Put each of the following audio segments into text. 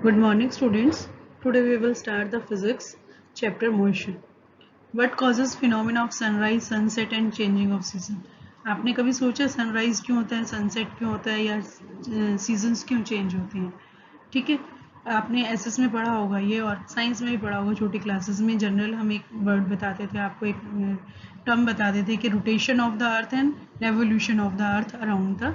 Good morning, students. Today we will start the physics chapter motion. What causes phenomena of sunrise, sunset and changing of season? आपने कभी सोचा sunrise क्यों होता है, sunset क्यों होता है या सीजन्स क्यों चेंज होते हैं? ठीक है, आपने एसएस में पढ़ा होगा ये और साइंस में भी पढ़ा होगा। छोटी क्लासेस में जनरल हम एक वर्ड बताते थे, आपको एक टर्म बताते थे कि rotation of the earth and revolution of the earth around the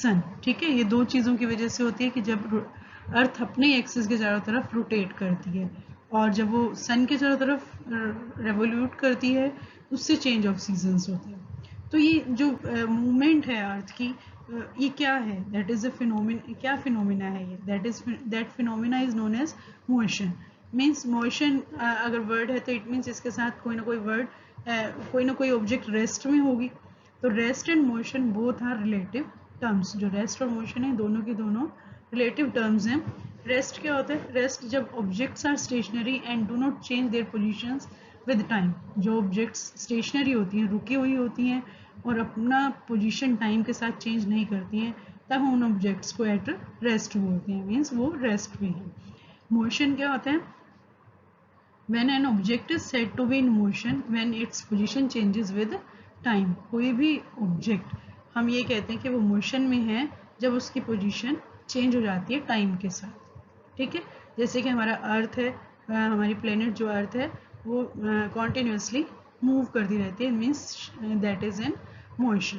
sun. ठीक है, ये दो चीज़ों की वजह से होती है कि जब अर्थ अपने एक्सिस के चारों तरफ रोटेट करती है और जब वो सन के चारों तरफ रेवोल्यूट करती है उससे चेंज ऑफ सीजन्स होते हैं। तो ये जो मूवमेंट है अर्थ की, ये क्या है? That is a phenomena. क्या फिनोमिना है ये? That phenomena is known as motion. Means motion अगर वर्ड है तो इट मीन्स इसके साथ कोई ना कोई ऑब्जेक्ट रेस्ट में होगी। तो rest and motion both are relative terms. जो रेस्ट और मोशन है दोनों की दोनों रिलेटिव टर्म्स हैं। रेस्ट क्या होता है? रेस्ट जब objects are stationary and do not change their positions with time. जो ऑब्जेक्ट्स स्टेशनरी होती हैं, रुकी हुई होती हैं और अपना पोजीशन टाइम के साथ चेंज नहीं करती हैं, तब हम उन ऑब्जेक्ट्स को एट रेस्ट बोलते हैं। मीन्स वो रेस्ट में है। मोशन क्या होता है? When an object is said to be in motion when its position changes with time। कोई भी ऑब्जेक्ट हम ये कहते हैं कि वो मोशन में है जब उसकी पोजीशन चेंज हो जाती है टाइम के साथ। ठीक है, जैसे कि हमारा अर्थ है, हमारी प्लेनेट जो अर्थ है वो कॉन्टिन्यूसली मूव करती रहती है, means that is in motion.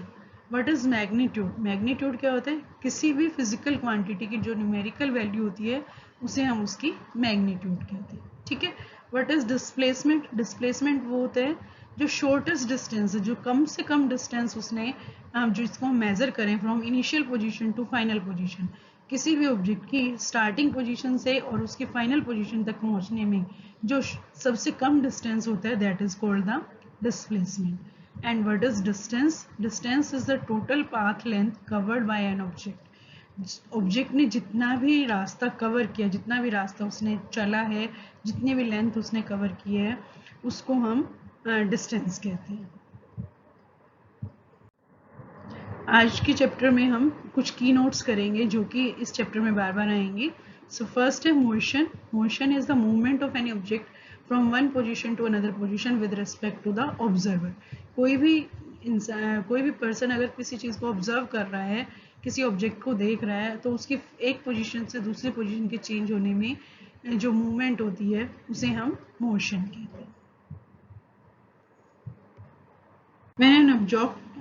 What is magnitude? Magnitude क्या होता है? किसी भी फिजिकल क्वांटिटी की जो न्यूमेरिकल वैल्यू होती है उसे हम उसकी मैग्नीट्यूड कहते हैं। ठीक है। What is displacement? डिस्प्लेसमेंट वो होता है जो शॉर्टेस्ट डिस्टेंस है, जो कम से कम डिस्टेंस उसने जिसको हम मेजर करें from initial position to final position. किसी भी ऑब्जेक्ट की स्टार्टिंग पोजीशन से और उसकी फाइनल पोजीशन तक पहुंचने में जो सबसे कम डिस्टेंस होता है that is called the displacement. And what is distance? Distance is the total path length covered by an object. Object ने जितना भी रास्ता कवर किया, जितना भी रास्ता उसने चला है, जितनी भी लेंथ उसने कवर की है, उसको हम डिस्टेंस कहते हैं। आज के चैप्टर में हम कुछ की नोट्स करेंगे जो कि इस चैप्टर में बार बार आएंगी। सो फर्स्ट है motion. Motion is the movement of any object from one position to another position with respect to the observer. कोई भी पर्सन अगर किसी चीज़ को ऑब्जर्व कर रहा है, किसी ऑब्जेक्ट को देख रहा है, तो उसकी एक पोजीशन से दूसरी पोजीशन के चेंज होने में जो मूवमेंट होती है उसे हम मोशन कहते हैं। When an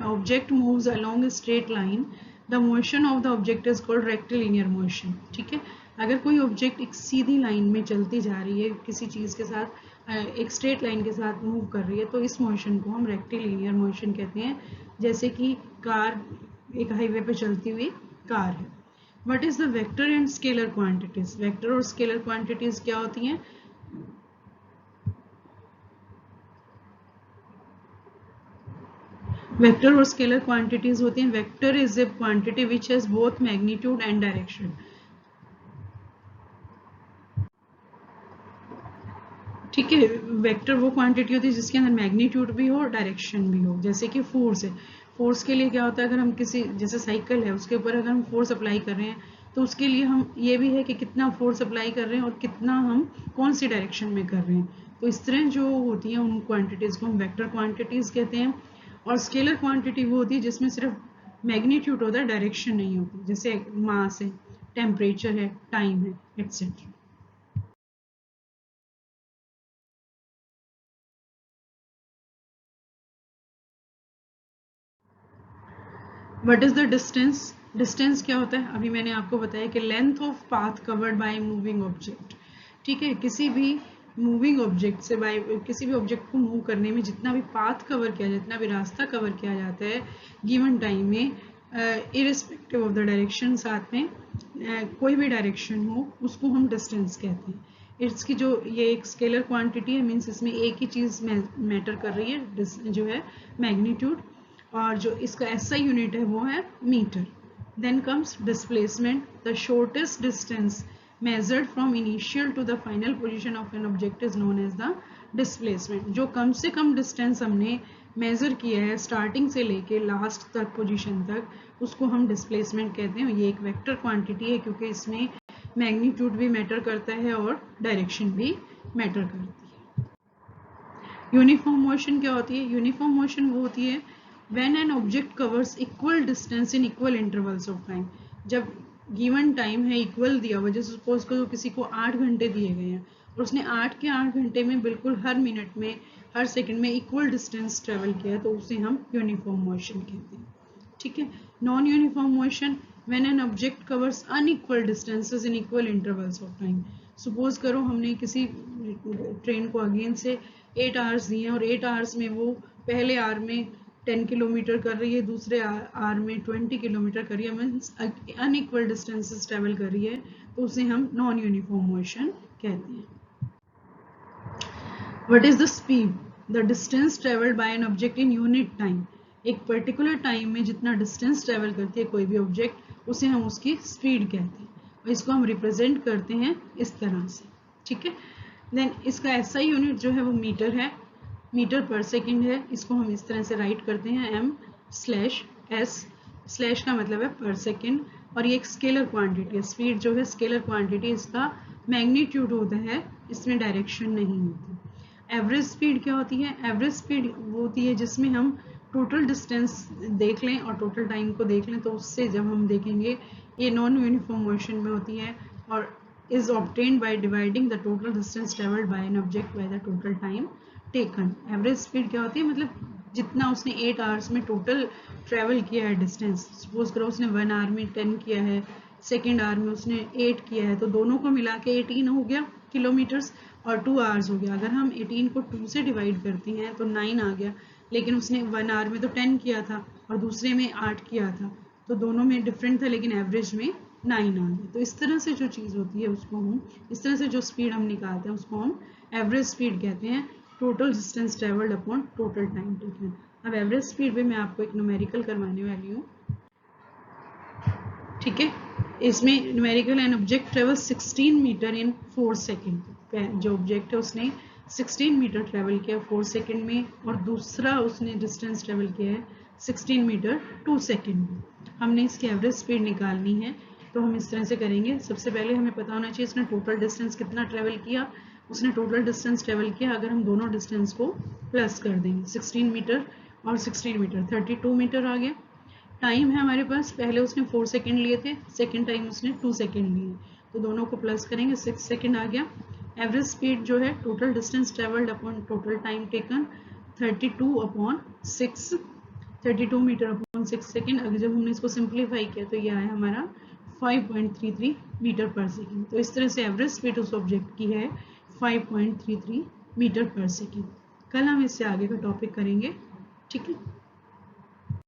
object moves along a straight line, the motion of the object is called rectilinear motion। ठीक है, अगर कोई ऑब्जेक्ट एक सीधी लाइन में चलती जा रही है, किसी चीज़ के साथ एक स्ट्रेट लाइन के साथ मूव कर रही है, तो इस मोशन को हम रेक्टिलिनियर मोशन कहते हैं। जैसे कि कार, एक हाईवे पे चलती हुई कार है। What is the vector and scalar quantities? Vector और स्केलर क्वांटिटीज क्या होती हैं? वेक्टर और स्केलर क्वांटिटीज होती हैं। Vector is a quantity which has both magnitude and direction. ठीक है, वेक्टर वो क्वांटिटी होती है जिसके अंदर मैग्नीट्यूड भी हो और डायरेक्शन भी हो। जैसे कि फोर्स है, फोर्स के लिए क्या होता है? अगर हम किसी, जैसे साइकिल है, उसके ऊपर अगर हम फोर्स अप्लाई कर रहे हैं तो उसके लिए हम ये भी है कि कितना फोर्स अप्लाई कर रहे हैं और कितना हम कौन सी डायरेक्शन में कर रहे हैं। तो इस तरह जो होती हैं उन क्वांटिटीज को हम वेक्टर क्वांटिटीज कहते हैं। और स्केलर क्वांटिटी वो होती है जिसमें सिर्फ मैग्नीट्यूड होता है, डायरेक्शन नहीं होती। जैसे मास है, टेम्परेचर है, टाइम है, etcetera. What is the distance? Distance क्या होता है? अभी मैंने आपको बताया कि length of path covered by moving object. ठीक है, किसी भी मूविंग ऑब्जेक्ट से किसी भी ऑब्जेक्ट को मूव करने में जितना भी पाथ कवर किया, जितना भी रास्ता कवर किया जाता है गिवन टाइम में, इरिस्पेक्टिव ऑफ द डायरेक्शन, साथ में कोई भी डायरेक्शन हो, उसको हम डिस्टेंस कहते हैं। इसकी जो ये एक स्केलर क्वांटिटी है, मीन्स इसमें एक ही चीज़ मैटर कर रही है, जो है मैग्नीट्यूड, और जो इसका एसआई यूनिट है वो है metre. Then comes displacement, the shortest distance measured from initial to the final position of an object is known as the displacement। जो कम से कम डिस्टेंस हमने मेजर किया है स्टार्टिंग से लेके लास्ट तक पोजीशन तक, उसको हम डिस्प्लेसमेंट कहते हैं। ये एक वेक्टर क्वांटिटी है क्योंकि इसमें मैग्नीट्यूड भी मैटर करता है और डायरेक्शन भी मैटर करती है। यूनिफॉर्म मोशन क्या होती है? यूनिफॉर्म मोशन वो होती है when an object covers equal distance in equal intervals of time. जब गिवन टाइम है इक्वल दिया हुआ, जैसे सपोज करो किसी को 8 घंटे दिए गए हैं और उसने 8 के 8 घंटे में बिल्कुल हर मिनट में हर सेकंड में इक्वल डिस्टेंस ट्रेवल किया है, तो उसे हम यूनिफॉर्म मोशन कहते हैं। ठीक है। Non uniform motion when an object covers unequal distances in equal intervals of time. Suppose करो हमने किसी ट्रेन को अगेन से 8 आवर्स दिए हैं और 8 आवर्स में वो पहले आवर में 10 किलोमीटर कर रही है, दूसरे आवर में 20 किलोमीटर कर रही है, मीन्स अनइक्वल डिस्टेंसेस ट्रेवल कर रही है, तो उसे हम नॉन यूनिफॉर्म मोशन कहते हैं। What is the speed? The distance traveled by an object in unit time. एक पर्टिकुलर टाइम में जितना डिस्टेंस ट्रेवल करती है कोई भी ऑब्जेक्ट, उसे हम उसकी स्पीड कहते हैं और इसको हम रिप्रेजेंट करते हैं इस तरह से। ठीक है। देन इसका एसआई यूनिट जो है वो मीटर है, मीटर पर सेकंड है। इसको हम इस तरह से राइट करते हैं m/s। स्लैश का मतलब है पर सेकंड और ये एक स्केलर क्वांटिटी है। स्पीड जो है स्केलर क्वांटिटी, इसका मैग्नीट्यूड होता है, इसमें डायरेक्शन नहीं होती। एवरेज स्पीड क्या होती है? एवरेज स्पीड वो होती है जिसमें हम टोटल डिस्टेंस देख लें और टोटल टाइम को देख लें, तो उससे जब हम देखेंगे ये नॉन यूनिफॉर्म मोशन में होती है और is obtained by dividing the total distance travelled by an object by the total time taken. Average speed क्या होती है? मतलब जितना उसने 8 आवर्स में टोटल ट्रेवल किया है डिस्टेंस। सपोज करो उसने 1 आवर में 10 किया है, सेकेंड आवर में उसने 8 किया है, तो दोनों को मिला के 18 हो गया किलोमीटर्स और 2 आवर्स हो गया। अगर हम 18 को 2 से डिवाइड करते हैं तो 9 आ गया, लेकिन उसने 1 आवर में तो 10 किया था और दूसरे में 8 किया था, तो दोनों में डिफरेंट था लेकिन एवरेज में 9 आ गया। तो इस तरह से जो चीज़ होती है उसको हम, इस तरह से जो स्पीड हम निकालते हैं उसको हम एवरेज स्पीड कहते हैं, total distance travelled upon total time taken. अब एवरेज स्पीड में मैं आपको एक न्यूमेरिकल करवाने वाली हूँ। ठीक है। इसमें numerical an object travel 16 metre in 4 second. जो ऑब्जेक्ट है उसने 16 मीटर ट्रेवल किया 4 सेकेंड में और दूसरा उसने डिस्टेंस ट्रेवल किया है 16 मीटर 2 सेकेंड में। हमने इसकी एवरेज स्पीड निकालनी है, तो हम इस तरह से करेंगे। सबसे पहले हमें पता होना चाहिए इसने टोटल डिस्टेंस कितना ट्रेवल किया। उसने टोटल डिस्टेंस ट्रेवल किया, अगर हम दोनों डिस्टेंस को प्लस कर देंगे, 16 मीटर और 16 मीटर 32 मीटर आ गया। टाइम है हमारे पास, पहले उसने 4 सेकेंड लिए थे, सेकेंड टाइम उसने 2 सेकेंड लिए, तो दोनों को प्लस करेंगे 6 सेकेंड आ गया। एवरेज स्पीड जो है total distance travelled upon total time taken 32/6, 32 metre upon 6 second. अगर जब हमने इसको सिंप्लीफाई किया तो ये आया हमारा 5.33 मीटर पर सेकेंड। तो इस तरह से एवरेज स्पीड उस ऑब्जेक्ट की है 5.33 मीटर पर सेकेंड। कल हम इससे आगे का टॉपिक करेंगे। ठीक है।